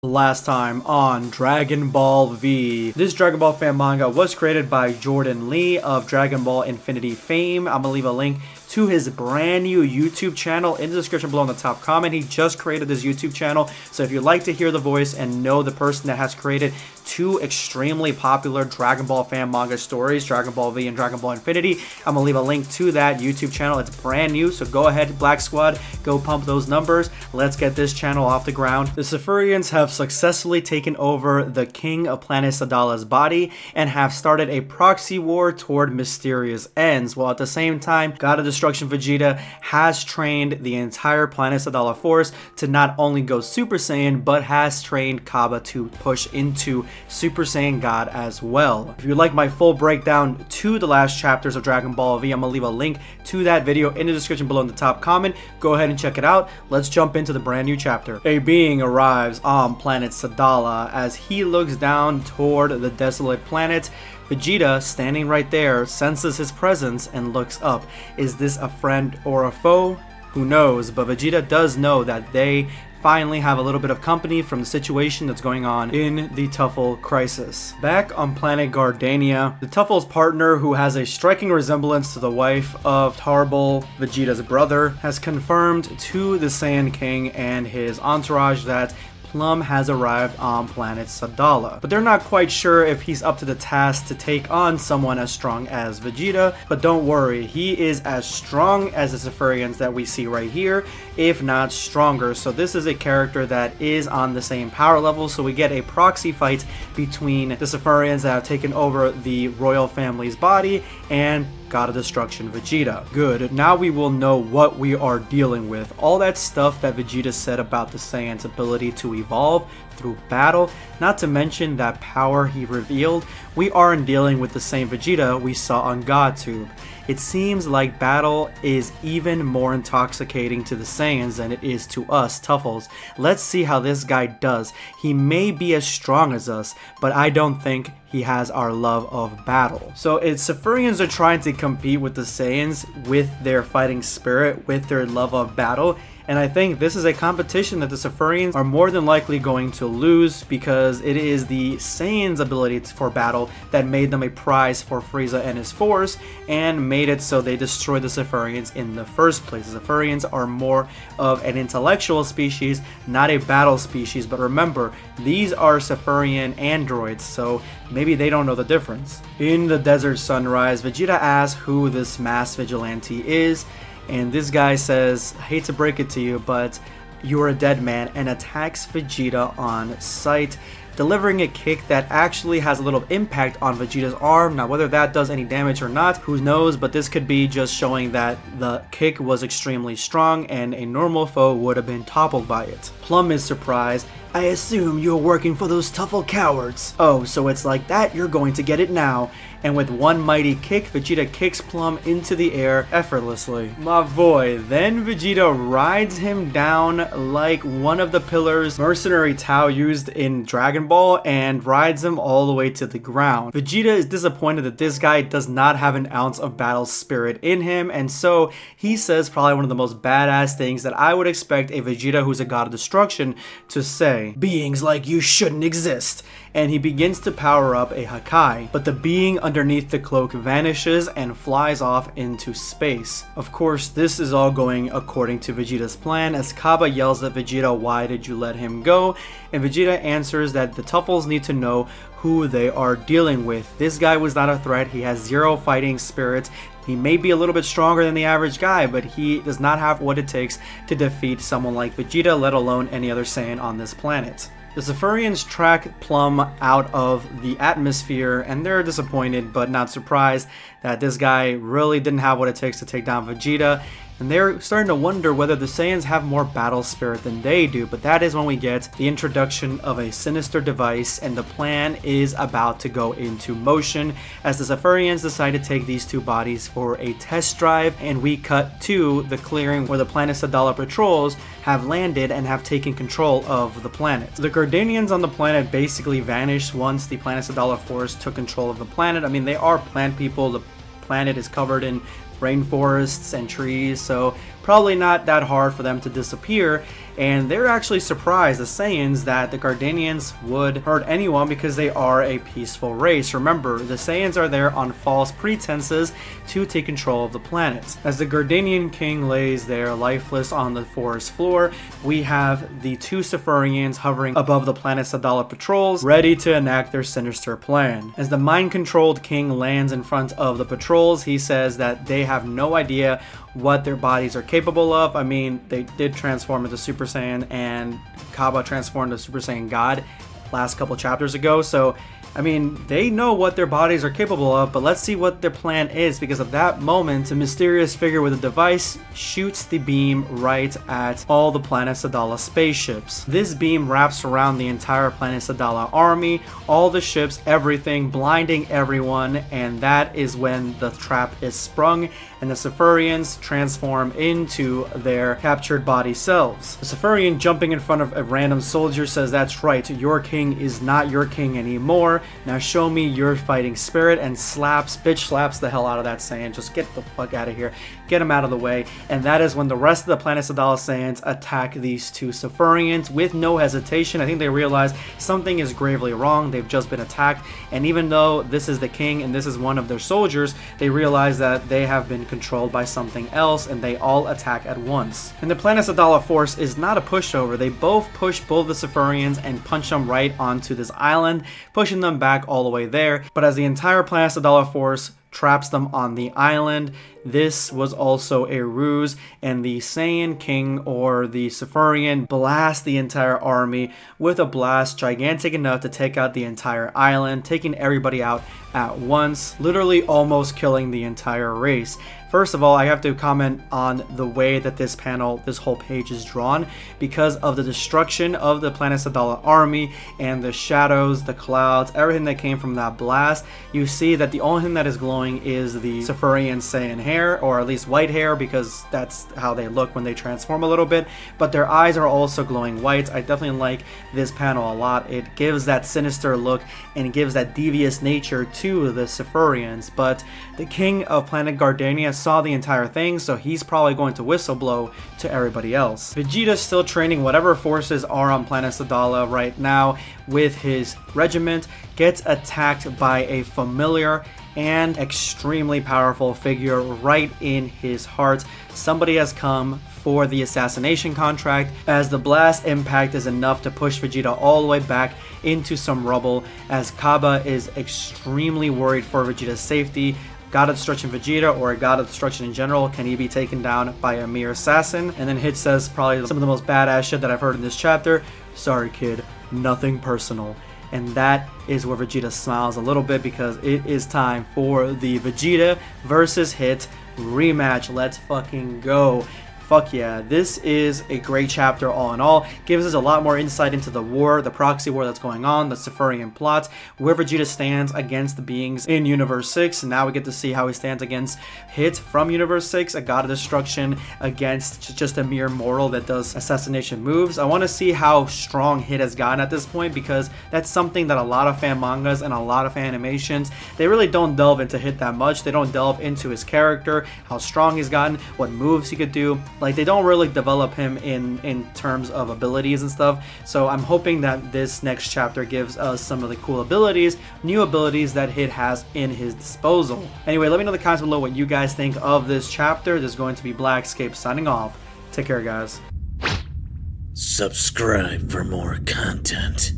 Last time on Dragon Ball V. This Dragon Ball fan manga was created by Jordan Lee of Dragon Ball Infinity fame. I'm gonna leave a link to his brand new YouTube channel in the description below in the top comment. He just created this YouTube channel, so if you'd like to hear the voice and know the person that has created two extremely popular Dragon Ball fan manga stories, Dragon Ball V and Dragon Ball Infinity, I'm gonna leave a link to that YouTube channel. It's brand new, so go ahead, Black Squad, go pump those numbers. Let's get this channel off the ground. The Saphirians have successfully taken over the King of Planet Sadala's body and have started a proxy war toward mysterious ends, while at the same time, God of Destruction Vegeta has trained the entire Planet Sadala force to not only go Super Saiyan, but has trained Kaba to push into Super Saiyan God as well. If you'd like my full breakdown to the last chapters of Dragon Ball V, I'm gonna leave a link to that video in the description below in the top comment. Go ahead and check it out. Let's jump into the brand new chapter. A being arrives on planet Sadala. As he looks down toward the desolate planet, Vegeta, standing right there, senses his presence and looks up. Is this a friend or a foe? Who knows, but Vegeta does know that they finally have a little bit of company from the situation that's going on in the Tuffle crisis. Back on planet Gardania, the Tuffle's partner, who has a striking resemblance to the wife of Tarbal, Vegeta's brother, has confirmed to the Saiyan King and his entourage that Plum has arrived on planet Sadala, but they're not quite sure if he's up to the task to take on someone as strong as Vegeta. But don't worry, he is as strong as the Saphirians that we see right here, if not stronger. So this is a character that is on the same power level, so we get a proxy fight between the Saphirians that have taken over the royal family's body and God of Destruction Vegeta. Good, now we will know what we are dealing with. All that stuff that Vegeta said about the Saiyan's ability to evolve through battle, not to mention that power he revealed, we aren't dealing with the same Vegeta we saw on GodTube. It seems like battle is even more intoxicating to the Saiyans than it is to us Tuffles. Let's see how this guy does. He may be as strong as us, but I don't think he has our love of battle. So it's Saphirians are trying to compete with the Saiyans with their fighting spirit, with their love of battle. And I think this is a competition that the Saphirians are more than likely going to lose, because it is the Saiyans' ability for battle that made them a prize for Frieza and his force, and made it so they destroyed the Saphirians in the first place. The Saphirians are more of an intellectual species, not a battle species, but remember, these are Saphirian androids, so maybe they don't know the difference. In the Desert Sunrise, Vegeta asks who this mass vigilante is, and this guy says, I hate to break it to you, but you're a dead man, and attacks Vegeta on sight, delivering a kick that actually has a little impact on Vegeta's arm. Now, whether that does any damage or not, who knows, but this could be just showing that the kick was extremely strong and a normal foe would have been toppled by it. Plum is surprised. I assume you're working for those Tuffle cowards. Oh, so it's like that? You're going to get it now. And with one mighty kick, Vegeta kicks Plum into the air effortlessly. My boy, then Vegeta rides him down like one of the pillars Mercenary Tao used in Dragon Ball, and rides him all the way to the ground. Vegeta is disappointed that this guy does not have an ounce of battle spirit in him, and so he says probably one of the most badass things that I would expect a Vegeta who's a god of destruction to say. Beings like you shouldn't exist. And he begins to power up a Hakai, but the being underneath the cloak vanishes and flies off into space. Of course, this is all going according to Vegeta's plan, as Kaba yells at Vegeta, why did you let him go? And Vegeta answers that the Tuffles need to know who they are dealing with. This guy was not a threat, he has zero fighting spirit. He may be a little bit stronger than the average guy, but he does not have what it takes to defeat someone like Vegeta, let alone any other Saiyan on this planet. The Saphirians track Plum out of the atmosphere, and they're disappointed but not surprised that this guy really didn't have what it takes to take down Vegeta. And they're starting to wonder whether the Saiyans have more battle spirit than they do, but that is when we get the introduction of a sinister device, and the plan is about to go into motion as the Saphirians decide to take these two bodies for a test drive, and we cut to the clearing where the planet Sadala patrols have landed and have taken control of the planet. The Gardanians on the planet basically vanished once the planet Sadala force took control of the planet. I mean, they are plant people, the planet is covered in rainforests and trees, so probably not that hard for them to disappear. and they're actually surprised, the Saiyans, that the Gardenians would hurt anyone because they are a peaceful race. Remember, the Saiyans are there on false pretenses to take control of the planet. As the Gardenian king lays there lifeless on the forest floor, we have the two Safarians hovering above the planet Sadala patrols, ready to enact their sinister plan. As the mind-controlled king lands in front of the patrols, he says that they have no idea what their bodies are capable of. I mean, they did transform into Super Saiyan, and Kaba transformed into Super Saiyan God last couple chapters ago, so I mean, they know what their bodies are capable of, but let's see what their plan is, because at that moment, a mysterious figure with a device shoots the beam right at all the planet Sadala spaceships. This beam wraps around the entire planet Sadala army, all the ships, everything, blinding everyone, and that is when the trap is sprung and the Safarians transform into their captured body selves. The Safarian, jumping in front of a random soldier, says, "That's right, your king is not your king anymore. Now show me your fighting spirit," and bitch slaps the hell out of that Saiyan. Just get the fuck out of here. Get him out of the way. And that is when the rest of the planet Sadala Saiyans attack these two Safarians with no hesitation. I think they realize something is gravely wrong. They've just been attacked. And even though this is the king and this is one of their soldiers, they realize that they have been controlled by something else, and they all attack at once. And the planet Sadala force is not a pushover. They both push both the Safarians and punch them right onto this island, pushing them back all the way there. But as the entire planet Sadala force traps them on the island, this was also a ruse, and the Saiyan king, or the Safarian, blast the entire army with a blast gigantic enough to take out the entire island, taking everybody out at once, literally almost killing the entire race. First of all, I have to comment on the way that this whole page is drawn, because of the destruction of the planet Sadala army and the shadows, the clouds, everything that came from that blast. You see that the only thing that is glowing is the Safarian Saiyan hair, or at least white hair, because that's how they look when they transform a little bit, but their eyes are also glowing white. I definitely like this panel a lot. It gives that sinister look and it gives that devious nature to the Safarians. But the king of planet Gardenia saw the entire thing, so he's probably going to whistleblow to everybody else. Vegeta's still training whatever forces are on planet Sadala right now with his regiment, gets attacked by a familiar and extremely powerful figure right in his heart. Somebody has come for the assassination contract, as the blast impact is enough to push Vegeta all the way back into some rubble, as Kaba is extremely worried for Vegeta's safety. God of Destruction Vegeta, or a God of Destruction in general, can he be taken down by a mere assassin? And then Hit says probably some of the most badass shit that I've heard in this chapter. "Sorry kid, nothing personal." And that is where Vegeta smiles a little bit, because it is time for the Vegeta versus Hit rematch. Let's fucking go. Fuck yeah, this is a great chapter all in all. Gives us a lot more insight into the war, the proxy war that's going on, the Safarian plot, where Vegeta stands against the beings in Universe 6. And now we get to see how he stands against Hit from Universe 6, a God of Destruction, against just a mere mortal that does assassination moves. I want to see how strong Hit has gotten at this point, because that's something that a lot of fan mangas and a lot of fan animations, they really don't delve into Hit that much. They don't delve into his character, how strong he's gotten, what moves he could do. Like, they don't really develop him in terms of abilities and stuff. So I'm hoping that this next chapter gives us some of the cool abilities, new abilities that Hit has in his disposal. Anyway, let me know in the comments below what you guys think of this chapter. This is going to be BlackScape signing off. Take care, guys. Subscribe for more content.